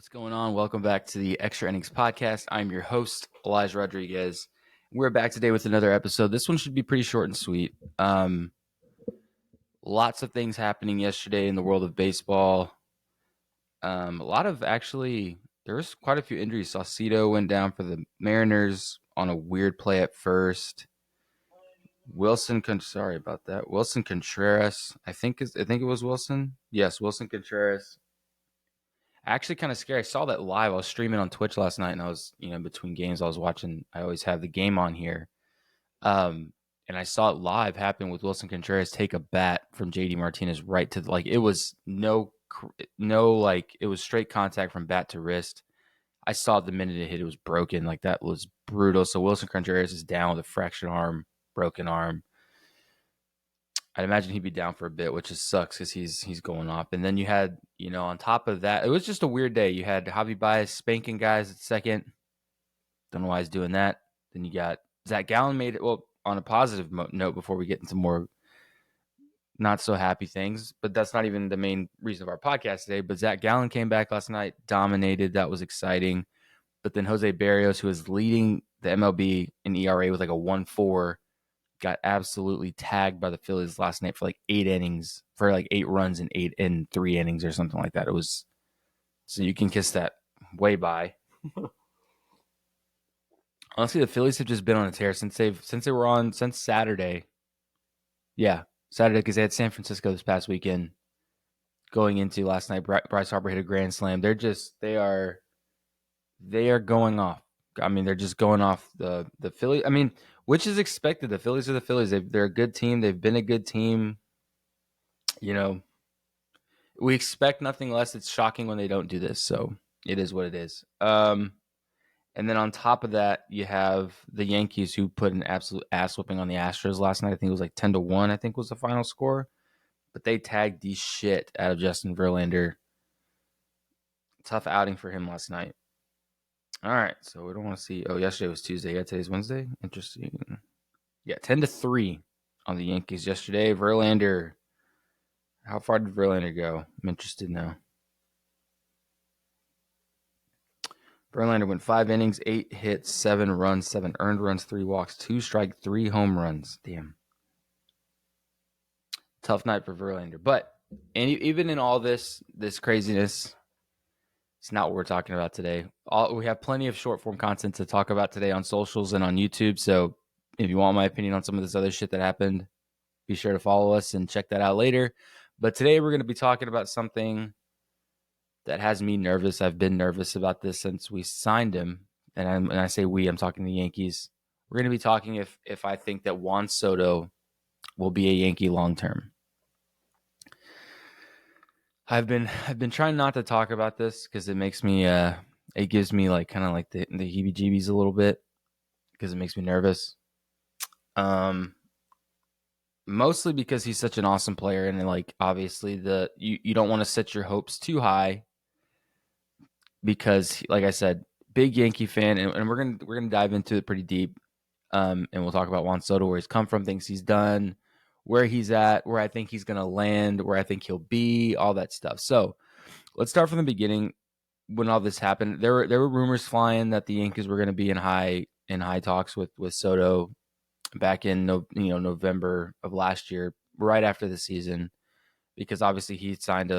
What's going on? Welcome back to the Extra Innings Podcast. I'm your host, Elijah Rodriguez. We're back today with another episode. This one should be pretty short and sweet. Lots of things happening yesterday in the world of baseball. There was quite a few injuries. Saucedo went down for the Mariners on a weird play at first. Wilson Contreras. I think it was Wilson. Yes, Wilson Contreras. Actually kind of scary. I saw that live. I was streaming on Twitch last night, and I was, between games, I was watching. I always have the game on here, and I saw it live happen with Wilson Contreras take a bat from JD Martinez right to it was it was straight contact from bat to wrist. I saw it the minute it hit, it was broken. Like, that was brutal. So Wilson Contreras is down with a fractured arm, broken arm. I'd imagine he'd be down for a bit, which just sucks because he's going off. And then you had, on top of that, it was just a weird day. You had Javi Baez spanking guys at second. Don't know why he's doing that. Then you got Zach Gallen made it. Well, on a positive note, before we get into more not so happy things, but that's not even the main reason of our podcast today. But Zach Gallen came back last night, dominated. That was exciting. But then Jose Barrios, who is leading the MLB in ERA with like a 1.4, got absolutely tagged by the Phillies last night for 8 innings, for 8 runs in 3 innings or something like that. It was, so you can kiss that way by. Honestly, the Phillies have just been on a tear since Saturday. Yeah, Saturday, because they had San Francisco this past weekend. Going into last night, Bryce Harper hit a grand slam. They are going off. I mean, they're just going off the Phillies. I mean, which is expected. The Phillies are the Phillies. They're a good team. They've been a good team. We expect nothing less. It's shocking when they don't do this. So it is what it is. And then on top of that, you have the Yankees, who put an absolute ass whipping on the Astros last night. I think it was 10-1, I think was the final score. But they tagged the shit out of Justin Verlander. Tough outing for him last night. All right, so we don't want to see. Oh, yesterday was Tuesday. Yeah, today's Wednesday. Interesting. Yeah, 10-3 on the Yankees yesterday. Verlander. How far did Verlander go? I'm interested now. Verlander went 5 innings, 8 hits, 7 runs, 7 earned runs, 3 walks, 2 strikes, 3 home runs. Damn. Tough night for Verlander. But even in all this craziness, it's not what we're talking about today. We have plenty of short form content to talk about today on socials and on YouTube. So if you want my opinion on some of this other shit that happened, be sure to follow us and check that out later. But today we're going to be talking about something that has me nervous. I've been nervous about this since we signed him. And I say we, I'm talking the Yankees. We're going to be talking if I think that Juan Soto will be a Yankee long term. I've been trying not to talk about this because it makes me it gives me the heebie-jeebies a little bit because it makes me nervous. Mostly because he's such an awesome player, and obviously you don't want to set your hopes too high because, like I said, big Yankee fan, and we're gonna dive into it pretty deep. And we'll talk about Juan Soto, where he's come from, things he's done, where he's at, where I think he's going to land, where I think he'll be, all that stuff. So let's start from the beginning. When all this happened, there were rumors flying that the Yankees were going to be in high talks with Soto back in November of last year, right after the season, because obviously he signed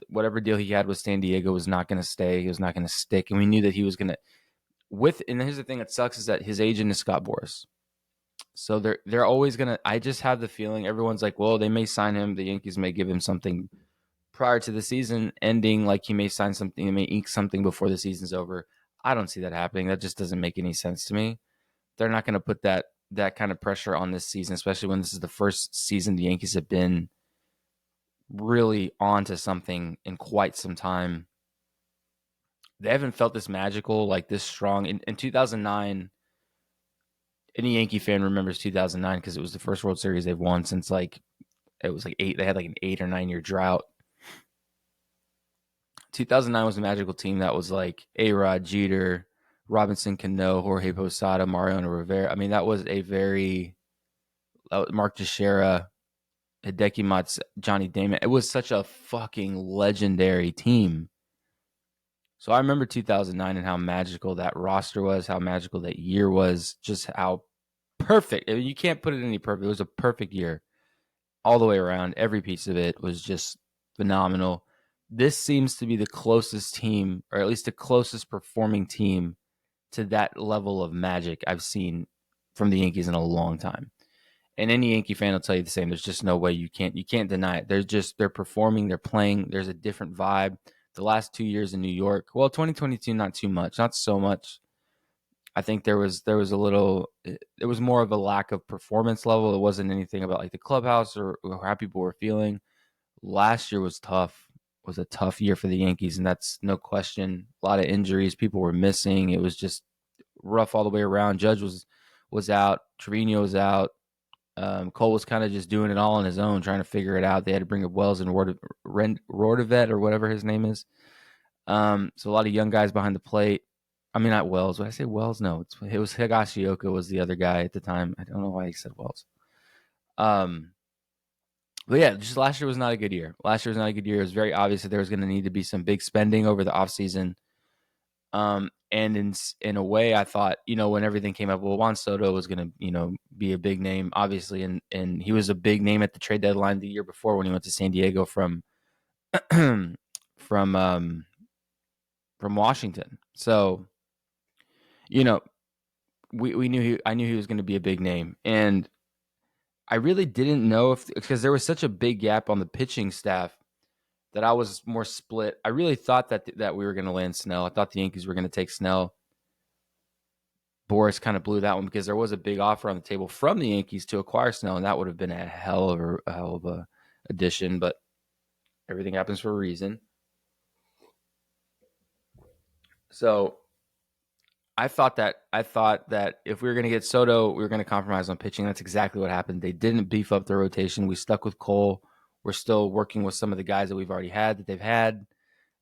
whatever deal he had with San Diego was not going to stay. He was not going to stick, and we knew that he was going to. And here's the thing that sucks is that his agent is Scott Boras. So they're always going to, I just have the feeling everyone's like, well, they may sign him. The Yankees may give him something prior to the season ending. Like, he may sign something, he may ink something before the season's over. I don't see that happening. That just doesn't make any sense to me. They're not going to put that kind of pressure on this season, especially when this is the first season the Yankees have been really on to something in quite some time. They haven't felt this magical, this strong. In 2009, any Yankee fan remembers 2009 because it was the first World Series they've won since it was 8. They had an 8 or 9 year drought. 2009 was a magical team that was A-Rod, Jeter, Robinson Cano, Jorge Posada, Mariano Rivera. I mean, that was Mark Teixeira, Hideki Matsuyama, Johnny Damon. It was such a fucking legendary team. So I remember 2009 and how magical that roster was, how magical that year was, just how perfect. I mean, you can't put it any perfect. It was a perfect year all the way around. Every piece of it was just phenomenal. This seems to be the closest team, or at least the closest performing team to that level of magic I've seen from the Yankees in a long time. And any Yankee fan will tell you the same. There's just no way you can't deny it. They're performing, they're playing. There's a different vibe. The last 2 years in New York, well, 2022, not too much, not so much. I think there was a little. It was more of a lack of performance level. It wasn't anything about like the clubhouse or how people were feeling. Last year was tough. Was a tough year for the Yankees, and that's no question. A lot of injuries, people were missing. It was just rough all the way around. Judge was out. Trevino was out. Cole was kind of just doing it all on his own, trying to figure it out. They had to bring up Wells and Rodovet or whatever his name is. So a lot of young guys behind the plate. I mean, not Wells. When I say Wells, no, it was Higashioka was the other guy at the time. I don't know why he said Wells. But yeah, just last year was not a good year. Last year was not a good year. It was very obvious that there was going to need to be some big spending over the offseason. And in a way, I thought, when everything came up, well, Juan Soto was going to, be a big name, obviously, and he was a big name at the trade deadline the year before when he went to San Diego from from Washington. So, we knew I knew he was going to be a big name, and I really didn't know because there was such a big gap on the pitching staff that I was more split. I really thought that we were going to land Snell. I thought the Yankees were going to take Snell. Boris kind of blew that one because there was a big offer on the table from the Yankees to acquire Snell, and that would have been a hell of a addition. But everything happens for a reason. So I thought that if we were going to get Soto, we were going to compromise on pitching. That's exactly what happened. They didn't beef up their rotation. We stuck with Cole. We're still working with some of the guys that we've already had that they've had.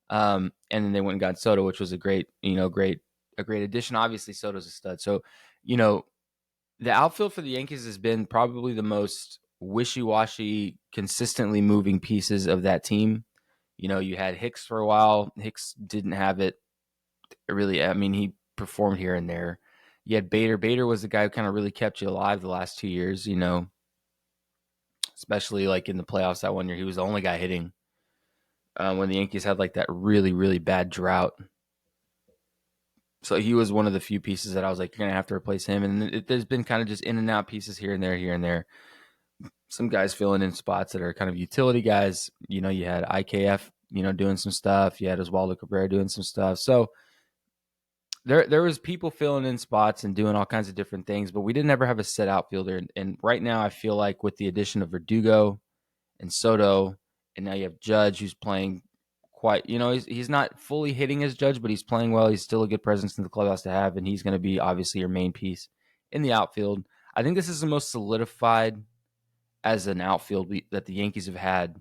And then they went and got Soto, which was a great addition. Obviously, Soto's a stud. So, the outfield for the Yankees has been probably the most wishy-washy, consistently moving pieces of that team. You had Hicks for a while. Hicks didn't have it really. I mean, he performed here and there. You had Bader. Bader was the guy who kind of really kept you alive the last 2 years, especially like in the playoffs that one year. He was the only guy hitting when the Yankees had like that really, really bad drought. So he was one of the few pieces that I was like, you're going to have to replace him. And there's been kind of just in and out pieces here and there. Some guys filling in spots that are kind of utility guys. You had IKF, doing some stuff. You had Oswaldo Cabrera doing some stuff. So there was people filling in spots and doing all kinds of different things, but we didn't ever have a set outfielder. And right now I feel like with the addition of Verdugo and Soto, and now you have Judge who's playing quite, he's not fully hitting his Judge, but he's playing well. He's still a good presence in the clubhouse to have, and he's going to be obviously your main piece in the outfield. I think this is the most solidified as an outfield that the Yankees have had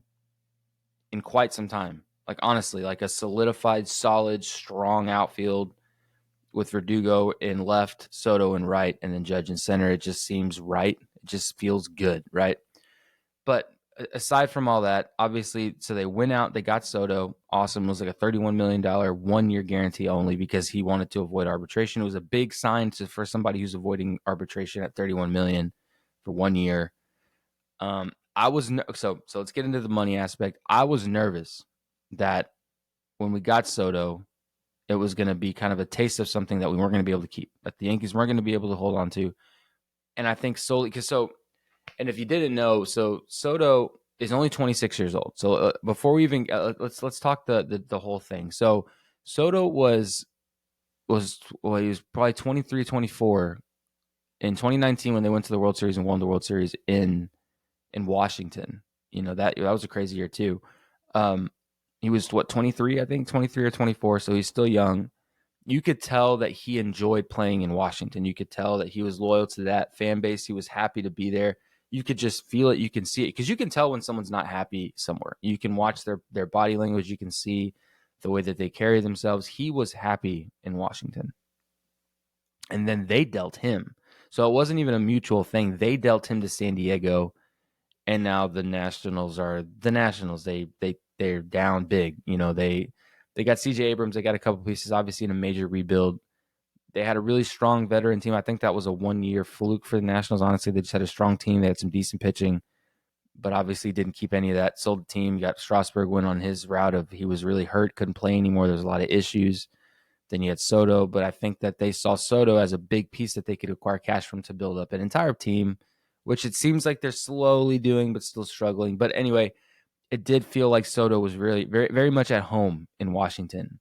in quite some time. Like, honestly, like a solidified, solid, strong outfield with Verdugo in left, Soto in right, and then Judge in center. It just seems right. It just feels good, right? But aside from all that, obviously, so they went out, they got Soto. Awesome. It was like a $31 million 1-year guarantee only because he wanted to avoid arbitration. It was a big sign for somebody who's avoiding arbitration at $31 million for 1 year. So let's get into the money aspect. I was nervous that when we got Soto, it was going to be kind of a taste of something that we weren't going to be able to keep, that the Yankees weren't going to be able to hold on to. And I think solely and if you didn't know, so Soto is only 26 years old. So before we even let's talk the whole thing. So Soto was he was probably 23, 24 in 2019 when they went to the World Series and won the World Series in Washington. That was a crazy year too. He was 23, I think 23 or 24. So he's still young. You could tell that he enjoyed playing in Washington. You could tell that he was loyal to that fan base. He was happy to be there. You could just feel it. You can see it because you can tell when someone's not happy somewhere. You can watch their body language. You can see the way that they carry themselves. He was happy in Washington. And then they dealt him. So it wasn't even a mutual thing. They dealt him to San Diego. And now the Nationals are the Nationals. They're down big. They got CJ Abrams. They got a couple pieces, obviously, in a major rebuild. They had a really strong veteran team. I think that was a 1-year fluke for the Nationals. Honestly, they just had a strong team. They had some decent pitching, but obviously didn't keep any of that. Sold the team. Got Strasburg went on his route of he was really hurt, couldn't play anymore. There's a lot of issues. Then you had Soto, but I think that they saw Soto as a big piece that they could acquire cash from to build up an entire team, which it seems like they're slowly doing, but still struggling. But anyway, it did feel like Soto was really very, very much at home in Washington.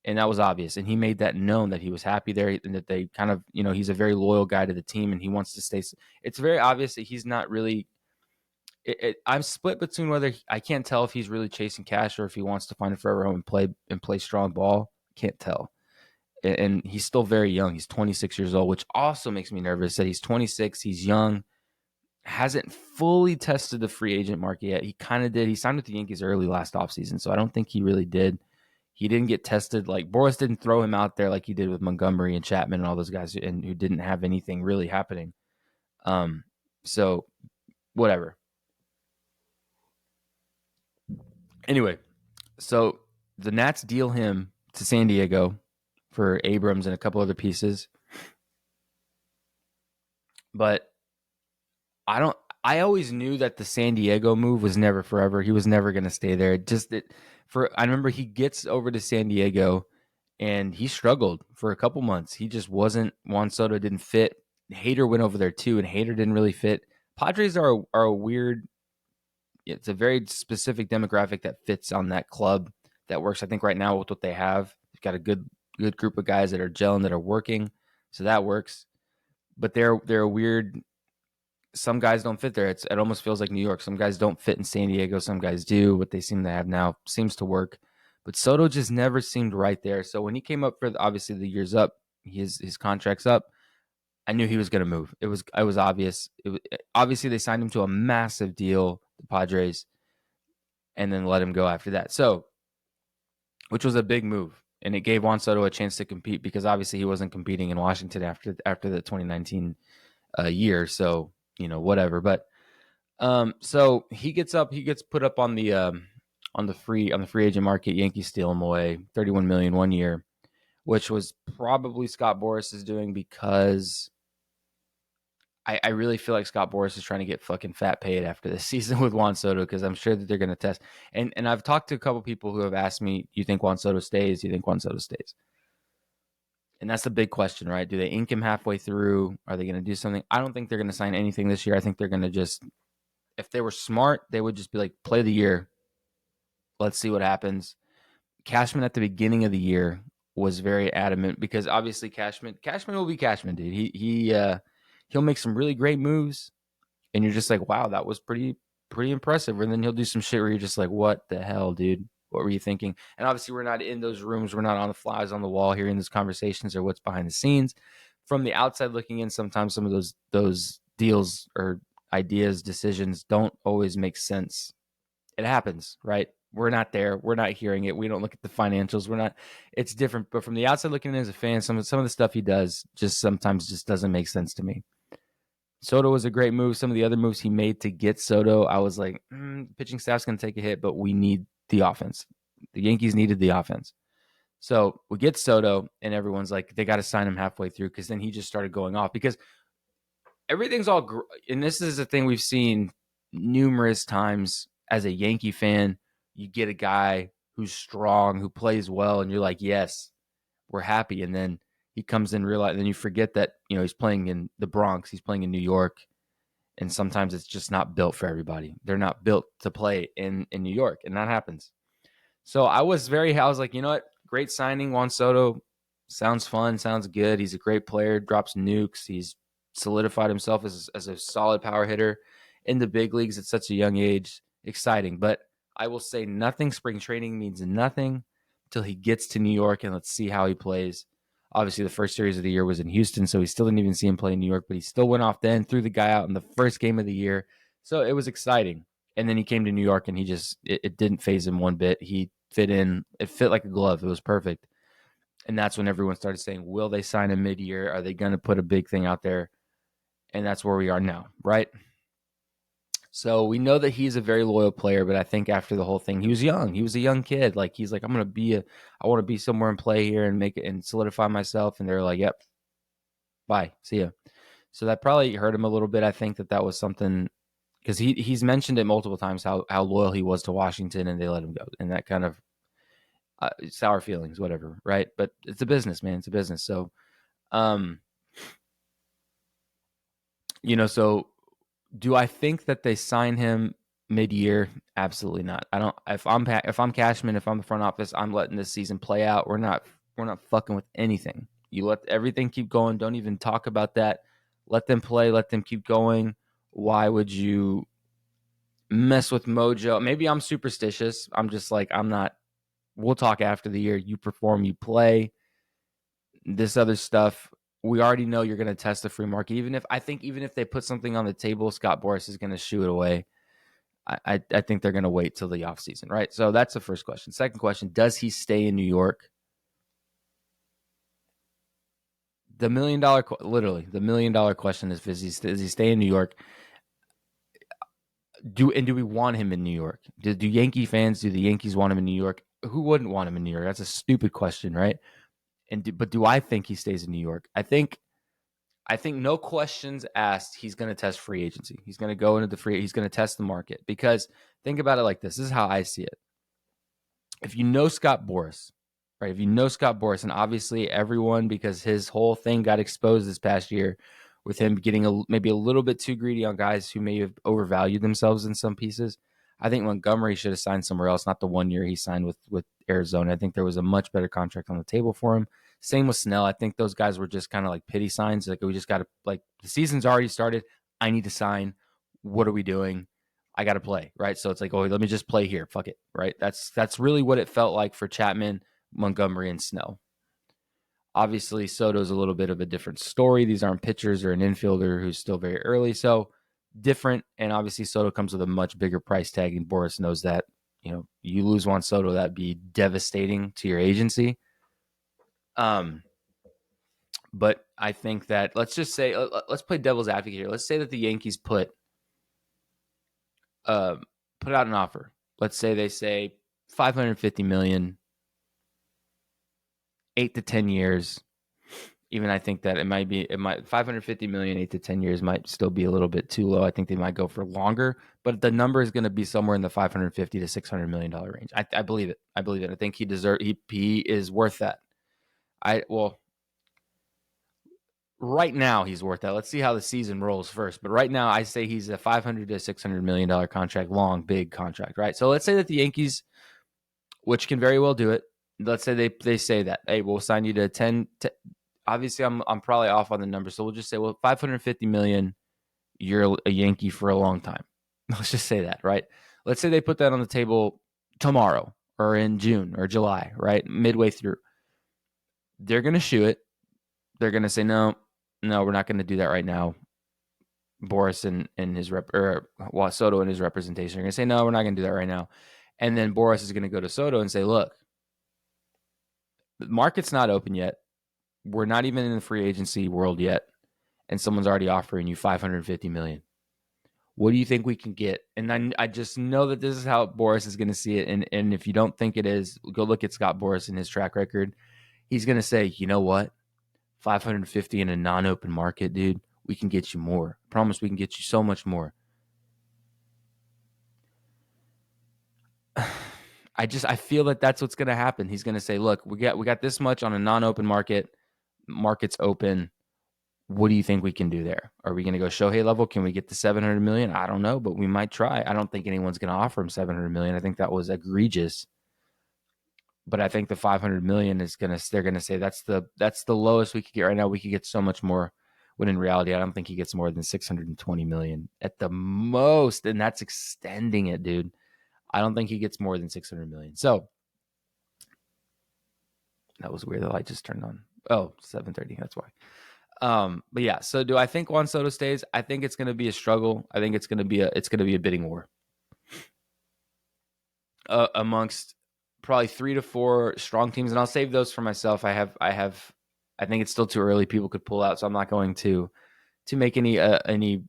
And that was obvious. And he made that known that he was happy there and that they kind of, he's a very loyal guy to the team and he wants to stay. It's very obvious that he's not really. I'm split between whether I can't tell if he's really chasing cash or if he wants to find a forever home and play strong ball. Can't tell. And he's still very young. He's 26 years old, which also makes me nervous that he's 26. He's young, hasn't fully tested the free agent market yet. He kind of did. He signed with the Yankees early last offseason, so I don't think he really did. He didn't get tested. Like Boris didn't throw him out there like he did with Montgomery and Chapman and all those guys who didn't have anything really happening. So whatever. Anyway, so the Nats deal him to San Diego for Abrams and a couple other pieces. But I always knew that the San Diego move was never forever. He was never going to stay there. I remember he gets over to San Diego and he struggled for a couple months. He just wasn't. Juan Soto didn't fit. Hader went over there too, and Hader didn't really fit. Padres are a weird. It's a very specific demographic that fits on that club that works. I think right now with what they have, they've got a good group of guys that are gelling, that are working, so that works. But they're a weird. Some guys don't fit there. It almost feels like New York. Some guys don't fit in San Diego. Some guys do. What they seem to have now seems to work. But Soto just never seemed right there. So when he came up for obviously the year's up, his contract's up. I knew he was going to move. It was obvious. Obviously they signed him to a massive deal, the Padres, and then let him go after that. So, which was a big move, and it gave Juan Soto a chance to compete because obviously he wasn't competing in Washington after the 2019 year. So whatever. But so he gets put up on the free agent market. Yankees steal him away, $31 million 1 year, which was probably Scott Boras is doing because I really feel like Scott Boras is trying to get fucking fat paid after this season with Juan Soto because I'm sure that they're going to test. And I've talked to a couple people who have asked me, "Do you think Juan Soto stays? Do you think Juan Soto stays?" And that's the big question, right? Do they ink him halfway through? Are they going to do something? I don't think they're going to sign anything this year. I think they're going to just, if they were smart, they would just be like, play the year. Let's see what happens. Cashman at the beginning of the year was very adamant because obviously Cashman will be Cashman, dude. He'll make some really great moves, and you're just like, wow, that was pretty impressive. And then he'll do some shit where you're just like, what the hell, dude? What were you thinking? And obviously, we're not in those rooms. We're not on the flies on the wall hearing these conversations or what's behind the scenes. From the outside looking in, sometimes some of those deals or ideas, decisions don't always make sense. It happens, right? We're not there. We're not hearing it. We don't look at the financials. We're not. It's different. But from the outside looking in as a fan, some of the stuff he does just sometimes just doesn't make sense to me. Soto was a great move. Some of the other moves he made to get Soto, I was like, pitching staff's going to take a hit, but we need the offense. The Yankees needed the offense. So we get Soto, and everyone's like, they got to sign him halfway through because then he just started going off because everything's all and this is a thing we've seen numerous times as a Yankee fan. You get a guy who's strong, who plays well, and you're like, yes, we're happy. And then he comes in real life, and then you forget that he's playing in the Bronx, he's playing in New York, and sometimes it's just not built for everybody. They're not built to play in New York, and that happens. So I was like, you know what? Great signing, Juan Soto. Sounds fun, sounds good. He's a great player, drops nukes. He's solidified himself as a solid power hitter in the big leagues at such a young age. Exciting. But I will say nothing. Spring training means nothing till he gets to New York, and let's see how he plays. Obviously, the first series of the year was in Houston, so we still didn't even see him play in New York, but he still went off then, threw the guy out in the first game of the year. So it was exciting. And then he came to New York, and it didn't faze him one bit. He fit in. It fit like a glove. It was perfect. And that's when everyone started saying, will they sign him mid-year? Are they going to put a big thing out there? And that's where we are now, right? So we know that he's a very loyal player, but I think after the whole thing, he was young. He was a young kid. Like he's like, I want to be somewhere and play here and make it and solidify myself. And they're like, yep, bye, see ya. So that probably hurt him a little bit. I think that was something because he's mentioned it multiple times how loyal he was to Washington and they let him go, and that kind of sour feelings, whatever, right? But it's a business, man. It's a business. So, um, so do I think that they sign him mid-year? Absolutely not. I don't. If I'm Cashman, if I'm the front office, I'm letting this season play out. We're not fucking with anything. You let everything keep going. Don't even talk about that. Let them play. Let them keep going. Why would you mess with mojo? Maybe I'm superstitious. I'm just like I'm not. We'll talk after the year. You perform. You play. This other stuff. We already know you're going to test the free market. Even if they put something on the table, Scott Boras is going to shoo it away. I think they're going to wait till the offseason, right? So that's the first question. Second question, does he stay in New York? The literally, the $1 million question is, does he stay in New York? Do we want him in New York? Do Yankee fans, do the Yankees want him in New York? Who wouldn't want him in New York? That's a stupid question, right? But do I think he stays in New York? I think no questions asked, he's going to test free agency. He's going to go into he's going to test the market because think about it like this. This is how I see it. If you know Scott Boras, right? If you know Scott Boras, and obviously everyone, because his whole thing got exposed this past year with him getting maybe a little bit too greedy on guys who may have overvalued themselves in some pieces. I think Montgomery should have signed somewhere else, not the 1 year he signed with Arizona. I think there was a much better contract on the table for him. Same with Snell. I think those guys were just kind of like pity signs. Like we just got to the season's already started. I need to sign. What are we doing? I got to play, right? So it's like, oh, let me just play here. Fuck it, right? That's really what it felt like for Chapman, Montgomery, and Snell. Obviously, Soto's a little bit of a different story. These aren't pitchers or an infielder who's still very early, so different. And obviously, Soto comes with a much bigger price tag, and Boras knows that. You lose Juan Soto, that'd be devastating to your agency. But I think that let's play devil's advocate here. Let's say that the Yankees put out an offer. Let's say they say $550 million, 8 to 10 years. Even I think that it might 550 million, 8 to 10 years might still be a little bit too low. I think they might go for longer, but the number is going to be somewhere in the 550 to $600 million range. I believe it. I believe it. I think he is worth that. Right now he's worth that. Let's see how the season rolls first. But right now I say he's a $500 to $600 million contract, long, big contract, right? So let's say that the Yankees, which can very well do it, let's say they say that, hey, we'll sign you to 10. Obviously, I'm probably off on the number, so we'll just say, well, 550 million, you're a Yankee for a long time. Let's just say that, right? Let's say they put that on the table tomorrow or in June or July, right? Midway through. They're going to shoot it. They're going to say, no, we're not going to do that right now. Boras and his Soto and his representation are going to say, no, we're not going to do that right now. And then Boras is going to go to Soto and say, look, the market's not open yet. We're not even in the free agency world yet, and someone's already offering you $550 million. What do you think we can get? And I just know that this is how Boras is going to see it. And if you don't think it is, go look at Scott Boras and his track record. He's going to say, you know what? 550 in a non-open market, dude. We can get you more. I promise we can get you so much more. I feel that that's what's going to happen. He's going to say, look, we got this much on a non-open market. Market's open. What do you think we can do there? Are we going to go Shohei level? Can we get to 700 million? I don't know, but we might try. I don't think anyone's going to offer him 700 million. I think that was egregious. But I think the 500 million they're going to say that's the lowest we could get right now. We could get so much more. When in reality, I don't think he gets more than 620 million at the most. And that's extending it, dude. I don't think he gets more than 600 million. So that was weird. The light just turned on. Oh, 7:30. That's why. But yeah, so do I think Juan Soto stays? I think it's going to be a struggle. I think it's going to be a bidding war amongst probably 3 to 4 strong teams, and I'll save those for myself. I think it's still too early. People could pull out, so I'm not going to make any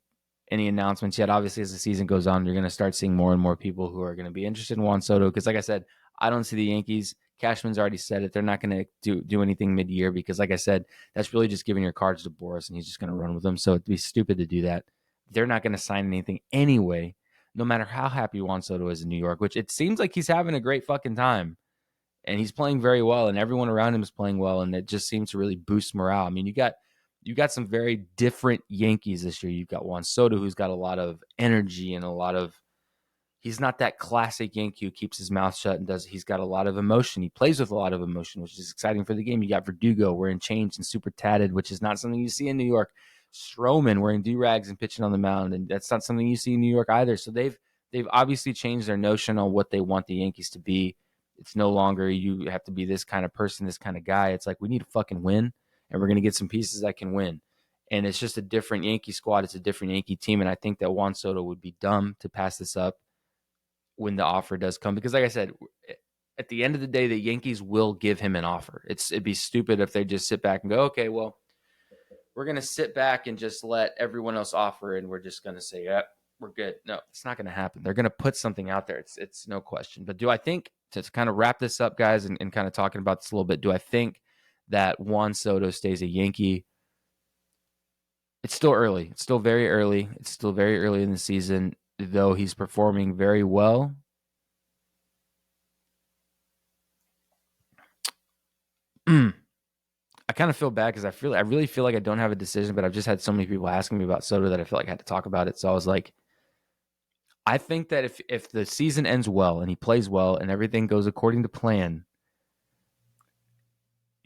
any announcements yet. Obviously, as the season goes on, you're going to start seeing more and more people who are going to be interested in Juan Soto. Because, like I said, I don't see the Yankees. Cashman's already said it. They're not going to do anything mid-year because, like I said, that's really just giving your cards to Boris, and he's just going to run with them. So it'd be stupid to do that. They're not going to sign anything anyway, no matter how happy Juan Soto is in New York, which it seems like he's having a great fucking time. And he's playing very well, and everyone around him is playing well, and it just seems to really boost morale. I mean, you got some very different Yankees this year. You've got Juan Soto, who's got a lot of energy and a lot of. He's not that classic Yankee who keeps his mouth shut and does. He's got a lot of emotion. He plays with a lot of emotion, which is exciting for the game. You got Verdugo wearing chains and super tatted, which is not something you see in New York. Stroman wearing do-rags and pitching on the mound, and that's not something you see in New York either. So they've obviously changed their notion on what they want the Yankees to be. It's no longer you have to be this kind of person, this kind of guy. It's like we need to fucking win, and we're going to get some pieces that can win. And it's just a different Yankee squad. It's a different Yankee team, and I think that Juan Soto would be dumb to pass this up when the offer does come. Because like I said, at the end of the day, the Yankees will give him an offer. It'd be stupid if they just sit back and go, okay, well, we're going to sit back and just let everyone else offer, and we're just going to say, yeah, we're good. No, it's not going to happen. They're going to put something out there. It's no question. But do I think, to kind of wrap this up, guys, and kind of talking about this a little bit, do I think that Juan Soto stays a Yankee? It's still early. It's still very early. It's still very early in the season, though he's performing very well. I kind of feel bad because I really feel like I don't have a decision, but I've just had so many people asking me about Soto that I feel like I had to talk about it. So I was like, I think that if the season ends well and he plays well and everything goes according to plan,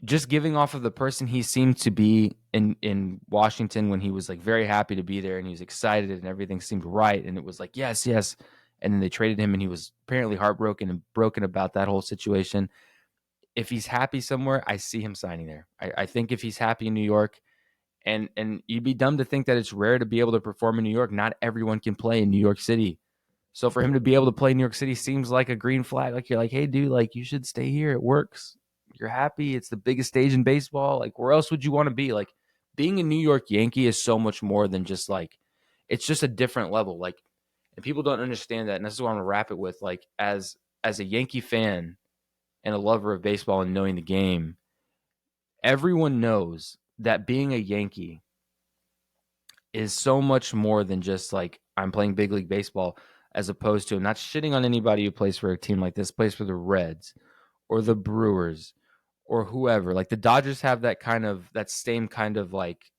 just giving off of the person he seemed to be in Washington when he was like very happy to be there and he was excited and everything seemed right and it was like yes, yes, and then they traded him and he was apparently heartbroken and broken about that whole situation. If he's happy somewhere, I see him signing there. I think if he's happy in New York, and you'd be dumb to think that it's rare to be able to perform in New York. Not everyone can play in New York City. So for him to be able to play in New York City seems like a green flag. Like you're like, hey, dude, like you should stay here. It works. You're happy. It's the biggest stage in baseball. Like where else would you want to be? Like being a New York Yankee is so much more than just like, it's just a different level. Like, and people don't understand that. And this is what I'm gonna wrap it with. Like as a Yankee fan and a lover of baseball and knowing the game, everyone knows that being a Yankee is so much more than just like I'm playing big league baseball, as opposed to, I'm not shitting on anybody who plays for a team like this, plays for the Reds or the Brewers or whoever. Like the Dodgers have that same kind of like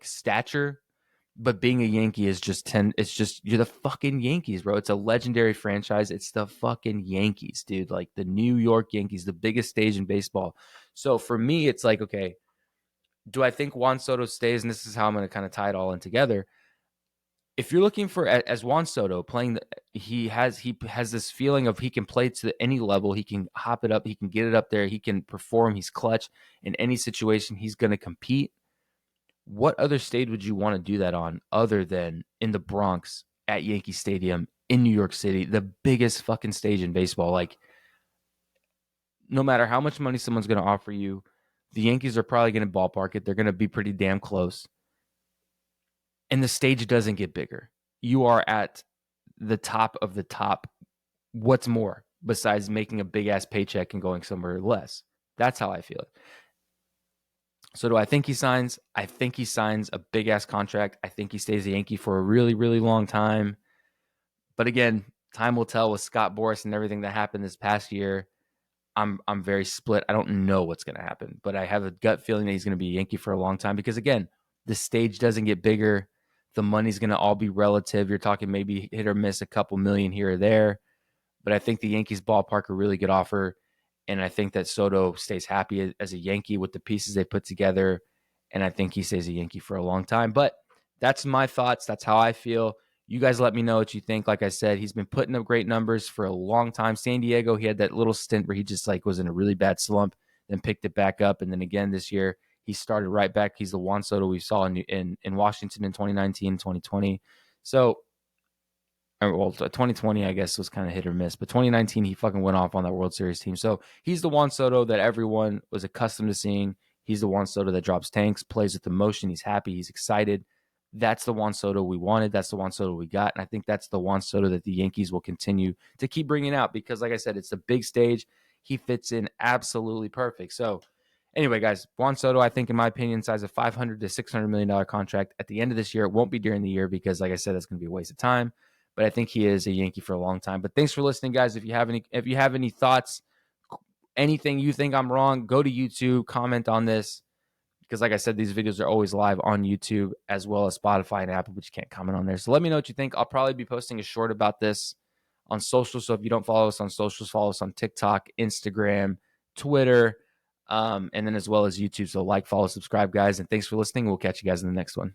stature, but being a Yankee is just it's just you're the fucking Yankees, bro. It's a legendary franchise. It's the fucking Yankees, dude. Like the New York Yankees, the biggest stage in baseball. So for me, it's like, okay, do I think Juan Soto stays? And this is how I'm going to kind of tie it all in together. If you're looking for, as Juan Soto playing, he has this feeling of he can play to any level. He can hop it up. He can get it up there. He can perform. He's clutch in any situation. He's going to compete. What other stage would you want to do that on other than in the Bronx at Yankee Stadium in New York City, the biggest fucking stage in baseball? Like, no matter how much money someone's going to offer you, the Yankees are probably going to ballpark it. They're going to be pretty damn close. And the stage doesn't get bigger. You are at the top of the top. What's more besides making a big ass paycheck and going somewhere less? That's how I feel it. So do I think he signs? I think he signs a big ass contract. I think he stays a Yankee for a really, really long time. But again, time will tell with Scott Boras and everything that happened this past year. I'm very split. I don't know what's going to happen, but I have a gut feeling that he's going to be a Yankee for a long time because again, the stage doesn't get bigger. The money's going to all be relative. You're talking maybe hit or miss a couple million here or there. But I think the Yankees ballpark a really good offer. And I think that Soto stays happy as a Yankee with the pieces they put together. And I think he stays a Yankee for a long time. But that's my thoughts. That's how I feel. You guys let me know what you think. Like I said, he's been putting up great numbers for a long time. San Diego, he had that little stint where he just like was in a really bad slump, then picked it back up. And then again this year, he started right back. He's the Juan Soto we saw in Washington in 2019, 2020. So, well, 2020, I guess, was kind of hit or miss. But 2019, he fucking went off on that World Series team. So he's the Juan Soto that everyone was accustomed to seeing. He's the Juan Soto that drops tanks, plays with emotion. He's happy. He's excited. That's the Juan Soto we wanted. That's the Juan Soto we got. And I think that's the Juan Soto that the Yankees will continue to keep bringing out because, like I said, it's a big stage. He fits in absolutely perfect. So, anyway, guys, Juan Soto, I think, in my opinion, signs a $500 to $600 million contract at the end of this year. It won't be during the year because, like I said, that's going to be a waste of time. But I think he is a Yankee for a long time. But thanks for listening, guys. If you have any thoughts, anything you think I'm wrong, go to YouTube, comment on this. Because, like I said, these videos are always live on YouTube as well as Spotify and Apple, but you can't comment on there. So let me know what you think. I'll probably be posting a short about this on social. So if you don't follow us on socials, follow us on TikTok, Instagram, Twitter, and then as well as YouTube. So like, follow, subscribe, guys. And thanks for listening. We'll catch you guys in the next one.